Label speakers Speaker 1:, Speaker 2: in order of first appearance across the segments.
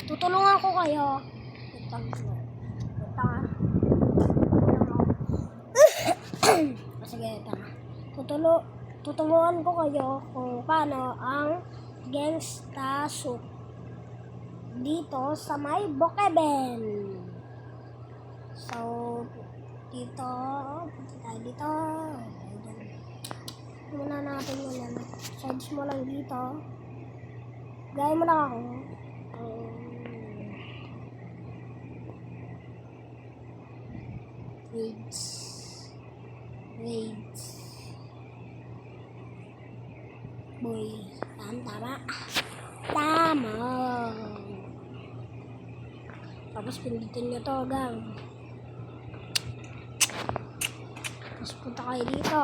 Speaker 1: Tutulungan ko kayo. Sige, ito na. Tutulungan ko kayo kung paano ang gangsta soup dito sa may Bokeben. So, dito, punta tayo dito. Muna natin yun. Search mo lang dito. Gaya mo lang ako. Wait. Boy, tama. Tapos pindutin nyo to, gang. Tapos punta kayo dito.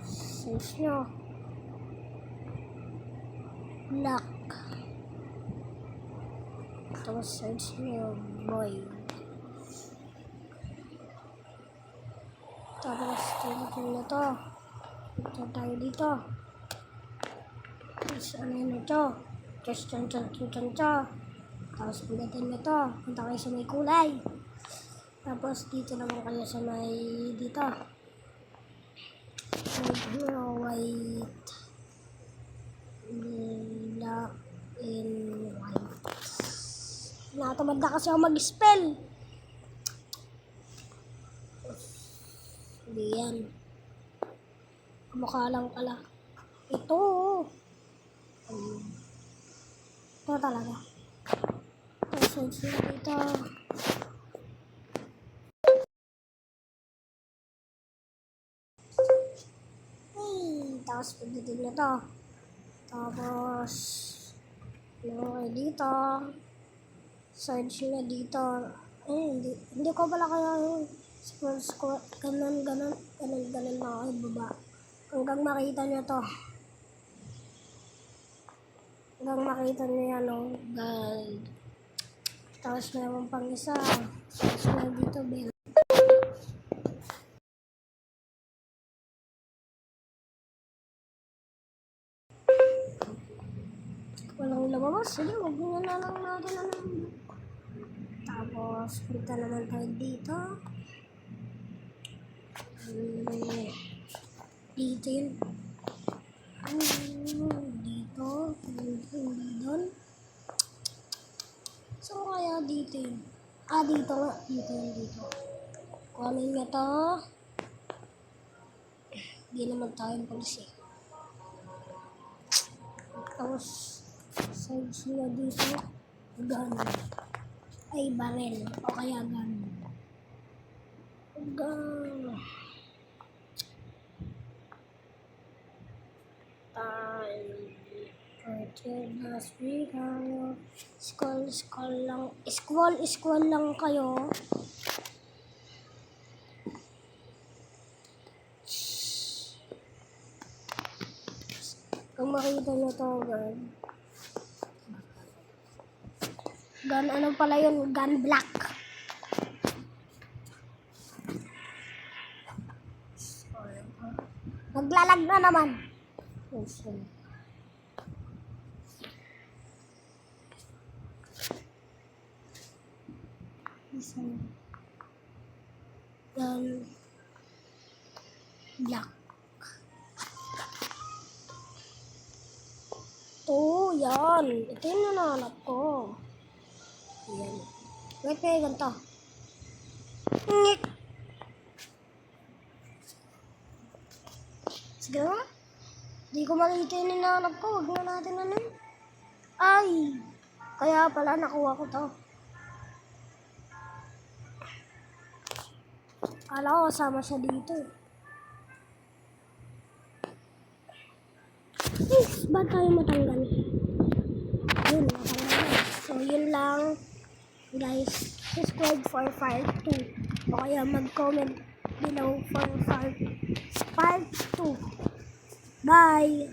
Speaker 1: Search nyo. Black. Tapos search nyo, boy. Tapos pindutin nyo to. Punta tayo dito. Tapos ano yun ito? Just chan. Tapos pindutin nyo to. Punta kayo sa may kulay. Tapos dito naman kayo sa may dito. White. Black and white. Natamad na kasi ako mag-spell. Hindi yan. Mukha lang pala. Ito. Ito talaga. Tapos dito. Tapos pindutin nyo to. Tapos kayo dito. Search nyo dito. Hindi ko pala kaya yung scroll. Ganun na ako baba. Hanggang makita nyo to. Hanggang makita nyo yan, gold. Tapos meron pang isa. Tapos meron dito, bell. Walang lumabas. Sige, huwag nyo na lang natin Tapos, punta naman tayo dito. Dito yun. Dito. Hindi doon. So, kaya dito yun. Dito nga. Dito. Kuhanin nga to. Hindi naman tayong polisi. Tapos, search nyo dito. Gun. Ay, barrel. O kaya gun. Gun. Scroll lang kayo. Kung makita nyo to, gun, ano pala yun? Gun black. Naglalag na naman. Gun black. Yan. Ito yung nananap ko. Yan. Wait, ganito. Ngik. Sige nga. Di ko makita yung nananap ko. Huwag na natin Ay. Kaya pala nakuha ko to. Kala ko kasama siya dito. Ba't tayo matanggal? Yun, matanggal. So, yun lang. Guys, subscribe for part 2. O kaya mag-comment below for part 2. Bye!